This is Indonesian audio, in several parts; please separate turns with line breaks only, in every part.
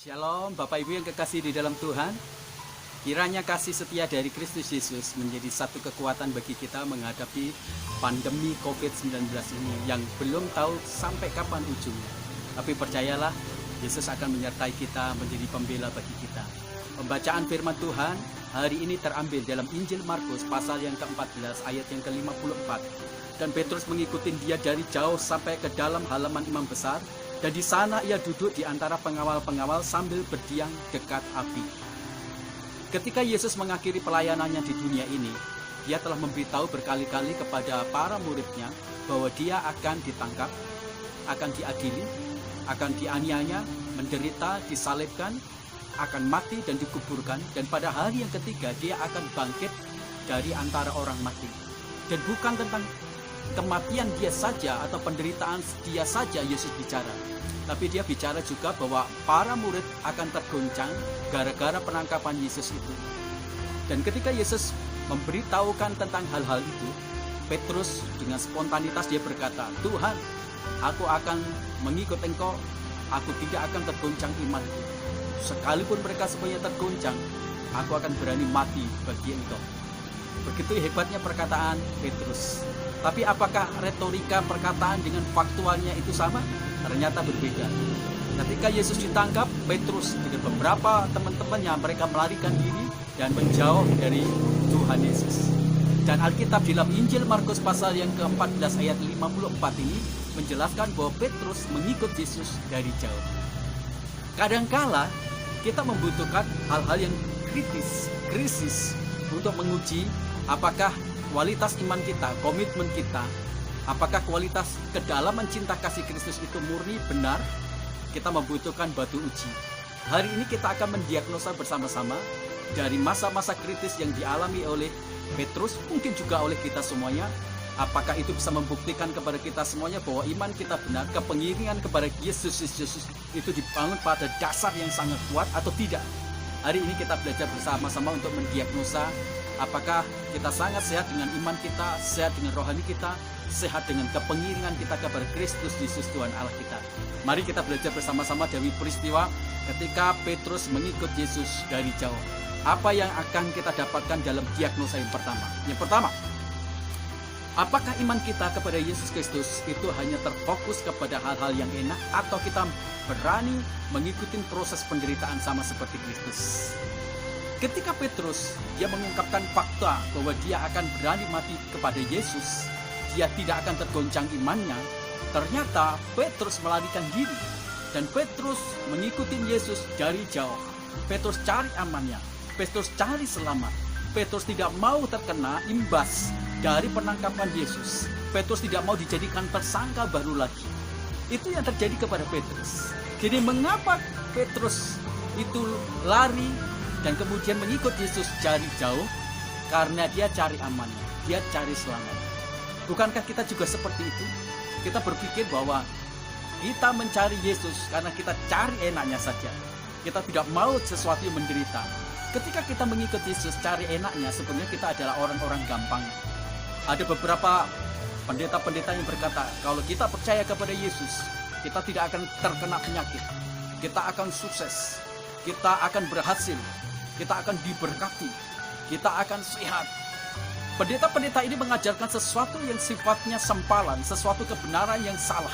Shalom Bapak Ibu yang kekasih di dalam Tuhan. Kiranya kasih setia dari Kristus Yesus menjadi satu kekuatan bagi kita menghadapi pandemi COVID-19 ini yang belum tahu sampai kapan ujungnya. Tapi percayalah, Yesus akan menyertai kita menjadi pembela bagi kita. Pembacaan firman Tuhan hari ini terambil dalam Injil Markus pasal yang ke-14 ayat yang ke-54. Dan Petrus mengikuti dia dari jauh sampai ke dalam halaman imam besar. Dan di sana ia duduk di antara pengawal-pengawal sambil berdiam dekat api. Ketika Yesus mengakhiri pelayanannya di dunia ini, dia telah memberitahu berkali-kali kepada para muridnya bahwa dia akan ditangkap, akan diadili, akan dianiaya, menderita, disalibkan, akan mati dan dikuburkan, dan pada hari yang ketiga dia akan bangkit dari antara orang mati. Dan bukan tentang kematian dia saja atau penderitaan dia saja Yesus bicara, tapi dia bicara juga bahwa para murid akan tergoncang gara-gara penangkapan Yesus itu. Dan ketika Yesus memberitahukan tentang hal-hal itu, Petrus dengan spontanitas dia berkata, "Tuhan, aku akan mengikut Engkau, aku tidak akan tergoncang imanku. Sekalipun mereka semuanya tergoncang, aku akan berani mati bagi Engkau." Begitu hebatnya perkataan Petrus. Tapi apakah retorika perkataan dengan faktualnya itu sama? Ternyata berbeda. Ketika Yesus ditangkap, Petrus dengan beberapa teman-temannya mereka melarikan diri dan menjauh dari Tuhan Yesus. Dan Alkitab dalam Injil Markus pasal yang ke-14 ayat 54 ini menjelaskan bahwa Petrus mengikut Yesus dari jauh. Kadangkala kita membutuhkan hal-hal yang krisis untuk menguji apakah kualitas iman kita, komitmen kita, apakah kualitas kedalaman cinta kasih Kristus itu murni, benar. Kita membutuhkan batu uji. Hari ini kita akan mendiagnosa bersama-sama dari masa-masa kritis yang dialami oleh Petrus, mungkin juga oleh kita semuanya. Apakah itu bisa membuktikan kepada kita semuanya bahwa iman kita benar, kepengiringan kepada Yesus itu dibangun pada dasar yang sangat kuat atau tidak. Hari ini kita belajar bersama-sama untuk mendiagnosa apakah kita sangat sehat dengan iman kita, sehat dengan rohani kita, sehat dengan kepengiringan kita kepada Kristus Yesus Tuhan Allah kita. Mari kita belajar bersama-sama dari peristiwa ketika Petrus mengikut Yesus dari jauh. Apa yang akan kita dapatkan dalam diagnosa yang pertama? Yang pertama, apakah iman kita kepada Yesus Kristus itu hanya terfokus kepada hal-hal yang enak, atau kita berani mengikuti proses penderitaan sama seperti Kristus? Ketika Petrus dia mengungkapkan fakta bahwa dia akan berani mati kepada Yesus, dia tidak akan tergoncang imannya. Ternyata Petrus melarikan diri dan Petrus mengikuti Yesus dari jauh. Petrus cari amannya, Petrus cari selamat. Petrus tidak mau terkena imbas dari penangkapan Yesus. Petrus tidak mau dijadikan tersangka baru lagi. Itu yang terjadi kepada Petrus. Jadi mengapa Petrus itu lari dan kemudian mengikut Yesus dari jauh? Karena dia cari amannya, dia cari selamat. Bukankah kita juga seperti itu? Kita berpikir bahwa kita mencari Yesus karena kita cari enaknya saja. Kita tidak mau sesuatu yang menderita. Ketika kita mengikut Yesus cari enaknya, sebenarnya kita adalah orang-orang gampang. Ada beberapa pendeta-pendeta yang berkata, kalau kita percaya kepada Yesus, kita tidak akan terkena penyakit, kita akan sukses, kita akan berhasil, kita akan diberkati, kita akan sehat. Pendeta-pendeta ini mengajarkan sesuatu yang sifatnya sempalan, sesuatu kebenaran yang salah.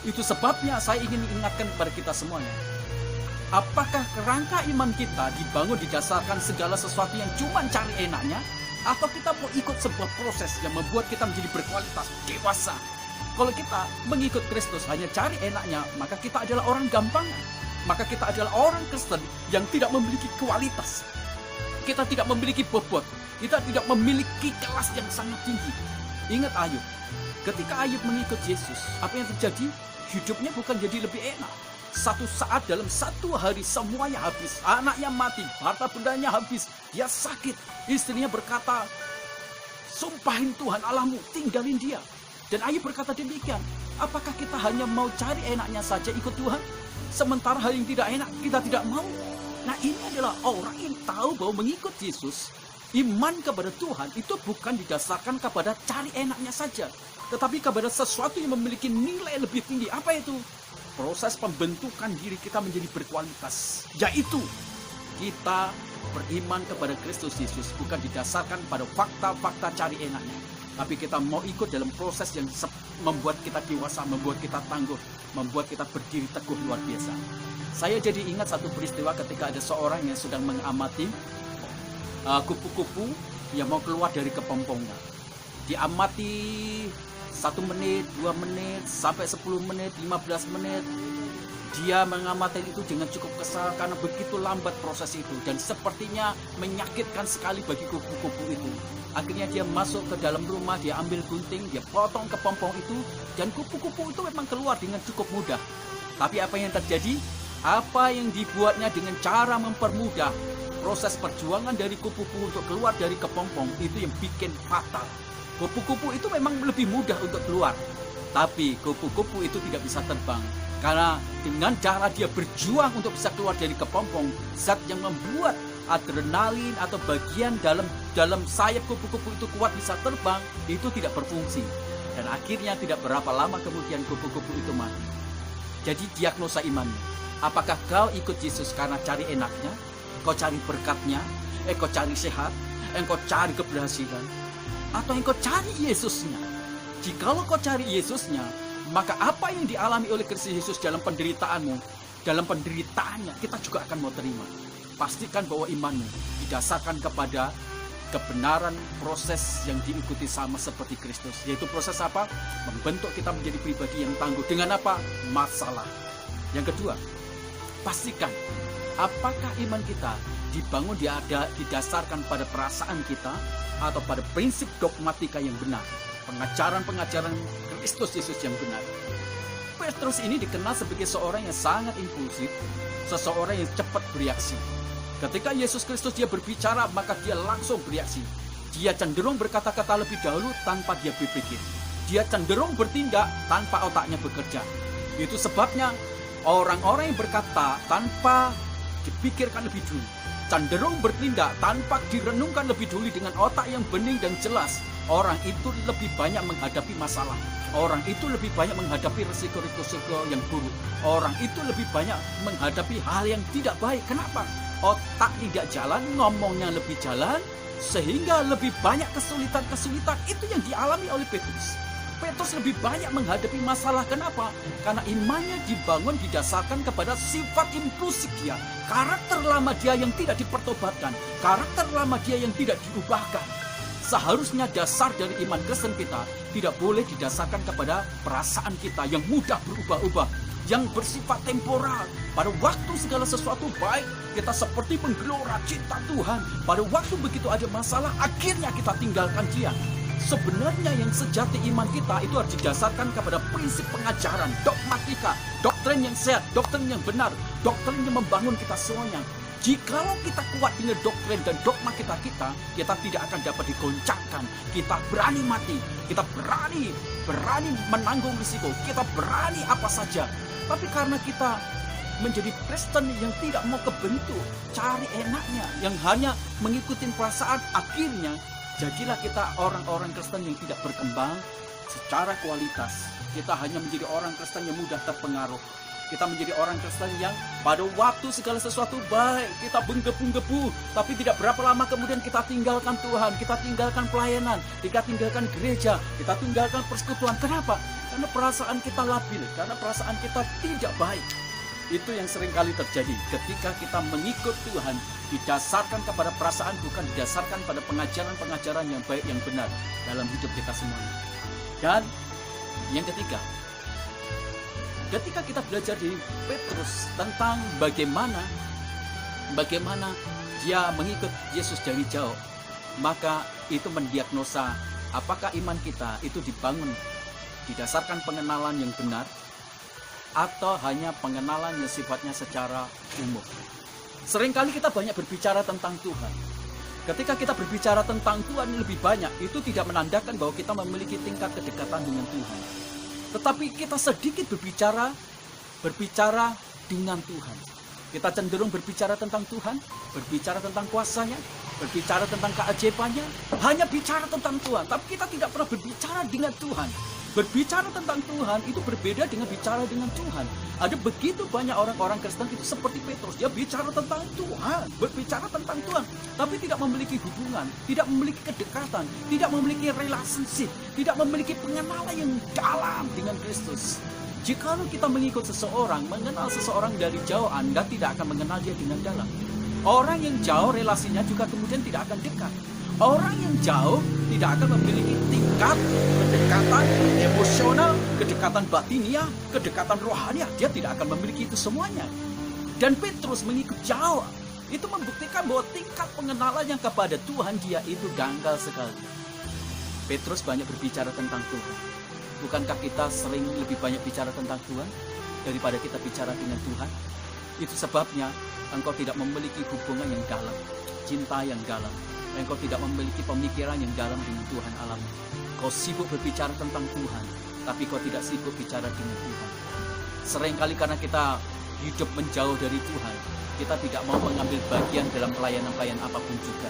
Itu sebabnya saya ingin ingatkan kepada kita semuanya. Apakah kerangka iman kita dibangun didasarkan segala sesuatu yang cuma cari enaknya, atau kita mau ikut sebuah proses yang membuat kita menjadi berkualitas, dewasa? Kalau kita mengikut Kristus hanya cari enaknya, maka kita adalah orang gampangan. Maka kita adalah orang Kristen yang tidak memiliki kualitas. Kita tidak memiliki bobot. Kita tidak memiliki kelas yang sangat tinggi. Ingat Ayub. Ketika Ayub mengikut Yesus, apa yang terjadi? Hidupnya bukan jadi lebih enak. Satu saat dalam satu hari semuanya habis. Anaknya mati, harta bendanya habis. Dia sakit. Istrinya berkata, "Sumpahin Tuhan Allahmu, tinggalin dia." Dan Ayub berkata demikian. Apakah kita hanya mau cari enaknya saja ikut Tuhan? Sementara hal yang tidak enak kita tidak mau. Nah, ini adalah orang yang tahu bahwa mengikut Yesus, iman kepada Tuhan itu bukan didasarkan kepada cari enaknya saja, tetapi kepada sesuatu yang memiliki nilai lebih tinggi. Apa itu? proses pembentukan diri kita menjadi berkualitas, yaitu kita beriman kepada Kristus Yesus bukan didasarkan pada fakta-fakta cari enaknya, tapi kita mau ikut dalam proses yang membuat kita dewasa, membuat kita tangguh, membuat kita berdiri teguh luar biasa. Saya jadi ingat satu peristiwa ketika ada seorang yang sedang mengamati kupu-kupu yang mau keluar dari kepompongnya. Diamati 1 menit, 2 menit, sampai 10 menit, 15 menit. Dia mengamati itu dengan cukup kesal karena begitu lambat proses itu. Dan sepertinya menyakitkan sekali bagi kupu-kupu itu. Akhirnya dia masuk ke dalam rumah, dia ambil gunting, dia potong kepompong itu. Dan kupu-kupu itu memang keluar dengan cukup mudah. Tapi apa yang terjadi? Apa yang dibuatnya dengan cara mempermudah proses perjuangan dari kupu-kupu untuk keluar dari kepompong itu yang bikin fatal. Kupu-kupu itu memang lebih mudah untuk keluar, tapi kupu-kupu itu tidak bisa terbang. Karena dengan cara dia berjuang untuk bisa keluar dari kepompong, zat yang membuat adrenalin atau bagian dalam sayap kupu-kupu itu kuat bisa terbang, itu tidak berfungsi. Dan akhirnya tidak berapa lama kemudian kupu-kupu itu mati. Jadi diagnosa imannya. Apakah kau ikut Yesus karena cari enaknya? Kau cari berkatnya? Kau cari sehat? Kau cari keberhasilan? Atau engkau cari Yesusnya? Jikalau kau cari Yesusnya, maka apa yang dialami oleh Kristus Yesus dalam penderitaanmu, dalam penderitaannya, kita juga akan mau terima. Pastikan bahwa imanmu didasarkan kepada kebenaran proses yang diikuti sama seperti Kristus. Yaitu proses apa? Membentuk kita menjadi pribadi yang tangguh. Dengan apa? Masalah. Yang kedua, pastikan apakah iman kita dibangun didasarkan pada perasaan kita atau pada prinsip dogmatika yang benar, pengajaran-pengajaran Kristus Yesus yang benar. Petrus ini dikenal sebagai seorang yang sangat impulsif, seseorang yang cepat bereaksi. Ketika Yesus Kristus dia berbicara, maka dia langsung bereaksi. Dia cenderung berkata-kata lebih dahulu tanpa dia berpikir. Dia cenderung bertindak tanpa otaknya bekerja. Itu sebabnya orang-orang yang berkata tanpa dipikirkan lebih dulu, cenderung bertindak tanpa direnungkan lebih dulu dengan otak yang bening dan jelas, orang itu lebih banyak menghadapi masalah. Orang itu lebih banyak menghadapi risiko-risiko yang buruk. Orang itu lebih banyak menghadapi hal yang tidak baik. Kenapa? Otak tidak jalan, ngomongnya lebih jalan, sehingga lebih banyak kesulitan-kesulitan. Itu yang dialami oleh Petrus. Petrus lebih banyak menghadapi masalah. Kenapa? Karena imannya dibangun didasarkan kepada sifat impulsif dia. Karakter lama dia yang tidak dipertobatkan. Karakter lama dia yang tidak diubahkan. Seharusnya dasar dari iman Kristen kita tidak boleh didasarkan kepada perasaan kita yang mudah berubah-ubah, yang bersifat temporal. Pada waktu segala sesuatu baik, kita seperti menggelora cinta Tuhan. Pada waktu begitu ada masalah, akhirnya kita tinggalkan dia. Sebenarnya yang sejati iman kita itu harus didasarkan kepada prinsip pengajaran, dogmatika, doktrin yang sehat, doktrin yang benar, doktrin yang membangun kita semuanya. Jikalau kita kuat dengan doktrin dan dogma kita tidak akan dapat digoncangkan. Kita berani mati, kita berani menanggung risiko, kita berani apa saja. Tapi karena kita menjadi Kristen yang tidak mau kebentuk, cari enaknya, yang hanya mengikuti perasaan, akhirnya jadilah kita orang-orang Kristen yang tidak berkembang secara kualitas. Kita hanya menjadi orang Kristen yang mudah terpengaruh. Kita menjadi orang Kristen yang pada waktu segala sesuatu baik, kita menggebu-gebu, tapi tidak berapa lama kemudian kita tinggalkan Tuhan, kita tinggalkan pelayanan, kita tinggalkan gereja, kita tinggalkan persekutuan. Kenapa? Karena perasaan kita labil, karena perasaan kita tidak baik. Itu yang seringkali terjadi ketika kita mengikut Tuhan didasarkan kepada perasaan, bukan didasarkan pada pengajaran-pengajaran yang baik, yang benar dalam hidup kita semuanya. Dan yang ketiga, ketika kita belajar di Petrus tentang bagaimana dia mengikut Yesus dari jauh, maka itu mendiagnosa apakah iman kita itu dibangun didasarkan pengenalan yang benar atau hanya pengenalan yang sifatnya secara umum. Seringkali kita banyak berbicara tentang Tuhan. Ketika kita berbicara tentang Tuhan lebih banyak, itu tidak menandakan bahwa kita memiliki tingkat kedekatan dengan Tuhan. Tetapi kita sedikit berbicara dengan Tuhan. Kita cenderung berbicara tentang Tuhan, berbicara tentang kuasanya, berbicara tentang keajaibannya, hanya bicara tentang Tuhan. Tapi kita tidak pernah berbicara dengan Tuhan. Berbicara tentang Tuhan itu berbeda dengan bicara dengan Tuhan. Ada begitu banyak orang-orang Kristen itu seperti Petrus. Dia bicara tentang Tuhan, berbicara tentang Tuhan, tapi tidak memiliki hubungan, tidak memiliki kedekatan, tidak memiliki relationship, tidak memiliki pengenalan yang dalam dengan Kristus. Jika kita mengikut seseorang, mengenal seseorang dari jauh, Anda tidak akan mengenal dia dengan dalam. Orang yang jauh relasinya juga kemudian tidak akan dekat. Orang yang jauh tidak akan memiliki tingkat kedekatan emosional, kedekatan batiniah, kedekatan rohaniah. Dia tidak akan memiliki itu semuanya. Dan Petrus mengikut jauh. Itu membuktikan bahwa tingkat pengenalannya kepada Tuhan dia itu dangkal sekali. Petrus banyak berbicara tentang Tuhan. Bukankah kita sering lebih banyak bicara tentang Tuhan daripada kita bicara dengan Tuhan? Itu sebabnya engkau tidak memiliki hubungan yang dalam, cinta yang dalam. Engkau tidak memiliki pemikiran yang dalam dengan Tuhan Allah. Kau sibuk berbicara tentang Tuhan, tapi kau tidak sibuk bicara dengan Tuhan. Seringkali karena kita hidup menjauh dari Tuhan, kita tidak mau mengambil bagian dalam pelayanan-pelayanan apapun juga.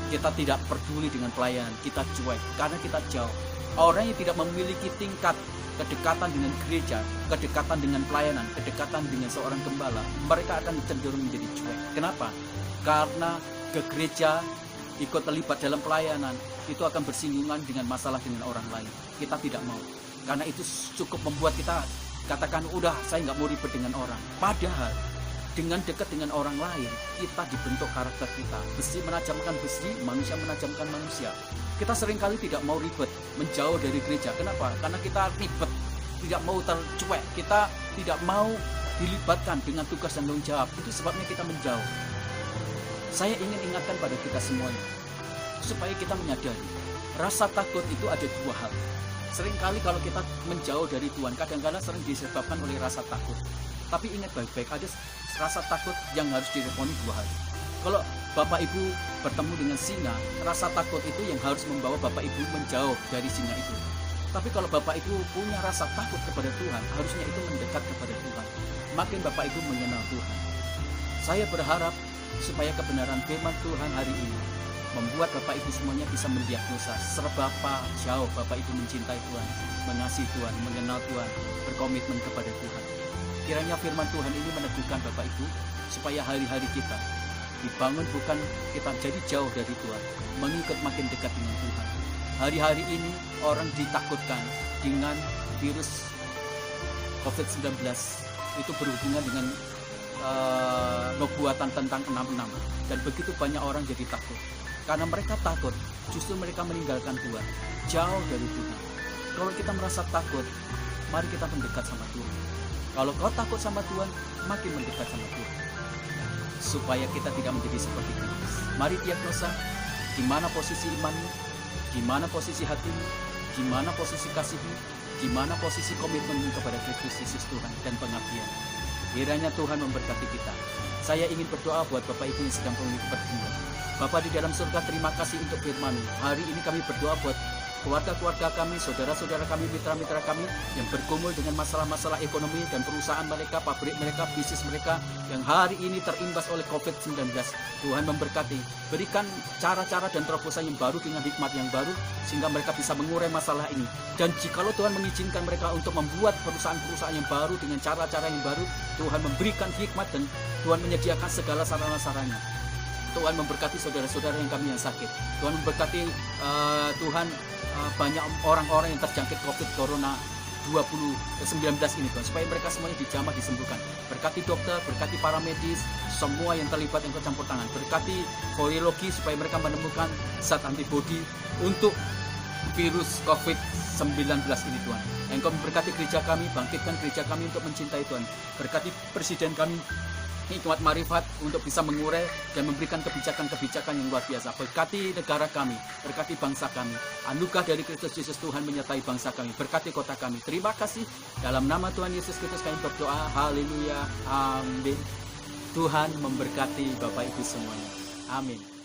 Kita tidak peduli dengan pelayanan, kita cuek karena kita jauh. Orang yang tidak memiliki tingkat kedekatan dengan gereja, kedekatan dengan pelayanan, kedekatan dengan seorang gembala, mereka akan cenderung menjadi cuek. Kenapa? Karena ke gereja, ikut terlibat dalam pelayanan, itu akan bersinggungan dengan masalah dengan orang lain. Kita tidak mau. Karena itu cukup membuat kita katakan, udah saya nggak mau ribet dengan orang. Padahal, dengan dekat dengan orang lain, kita dibentuk karakter kita. Besi menajamkan besi, manusia menajamkan manusia. Kita seringkali tidak mau ribet, menjauh dari gereja. Kenapa? Karena kita ribet, tidak mau tercuek. Kita tidak mau dilibatkan dengan tugas dan tanggung jawab. Itu sebabnya kita menjauh. Saya ingin ingatkan pada kita semuanya, supaya kita menyadari, rasa takut itu ada dua hal. Seringkali kalau kita menjauh dari Tuhan, kadang-kadang sering disebabkan oleh rasa takut. Tapi ingat baik-baik, ada rasa takut yang harus diresponi dua hal. Kalau Bapak Ibu bertemu dengan singa, rasa takut itu yang harus membawa Bapak Ibu menjauh dari singa itu. Tapi kalau Bapak Ibu punya rasa takut kepada Tuhan, harusnya itu mendekat kepada Tuhan. Makin Bapak Ibu mengenal Tuhan. Saya berharap supaya kebenaran firman Tuhan hari ini membuat Bapak Ibu semuanya bisa mendiagnosa seberapa jauh Bapak Ibu mencintai Tuhan, mengasihi Tuhan, mengenal Tuhan, berkomitmen kepada Tuhan. Kiranya firman Tuhan ini meneguhkan Bapak Ibu supaya hari-hari kita dibangun bukan kita jadi jauh dari Tuhan, mengikut makin dekat dengan Tuhan. Hari-hari ini orang ditakutkan dengan virus COVID-19, itu berhubungan dengan nubuatan tentang 66, dan begitu banyak orang jadi takut. Karena mereka takut, justru mereka meninggalkan Tuhan, jauh dari Tuhan. Kalau kita merasa takut, mari kita mendekat sama Tuhan. Kalau kau takut sama Tuhan, makin mendekat sama Tuhan, supaya kita tidak menjadi seperti Kristus. Mari diagnosa, di mana posisi imanmu, di mana posisi hatimu, di mana posisi kasihmu, di mana posisi komitmenmu kepada Kristus Yesus Tuhan dan pengabdian. Kiranya Tuhan memberkati kita. Saya ingin berdoa buat Bapak Ibu yang sedang bergumul. Bapak di dalam surga, terima kasih untuk firman-Mu. Hari ini kami berdoa buat keluarga-keluarga kami, saudara-saudara kami, mitra-mitra kami yang bergumul dengan masalah-masalah ekonomi dan perusahaan mereka, pabrik mereka, bisnis mereka yang hari ini terimbas oleh COVID-19. Tuhan memberkati, berikan cara-cara dan terobosan yang baru dengan hikmat yang baru sehingga mereka bisa mengurai masalah ini. Dan jikalau Tuhan mengizinkan mereka untuk membuat perusahaan-perusahaan yang baru dengan cara-cara yang baru, Tuhan memberikan hikmat dan Tuhan menyediakan segala sarana-saranya. Tuhan memberkati saudara-saudara yang kami yang sakit. Tuhan memberkati Tuhan banyak orang-orang yang terjangkit COVID Corona 2019 ini, Tuhan, supaya mereka semuanya dijamah, disembuhkan. Berkati dokter, berkati para medis, semua yang terlibat yang campur tangan. Berkati virologi supaya mereka menemukan zat antibodi untuk virus COVID-19 ini, Tuhan. Engkau memberkati gereja kami, bangkitkan gereja kami untuk mencintai Tuhan. Berkati presiden kami, hikmat marifat untuk bisa mengurai dan memberikan kebijakan-kebijakan yang luar biasa. Berkati negara kami, berkati bangsa kami. Anugerah dari Kristus Yesus Tuhan menyertai bangsa kami. Berkati kota kami. Terima kasih. Dalam nama Tuhan Yesus Kristus kami berdoa. Haleluya. Amin. Tuhan memberkati Bapak Ibu semuanya. Amin.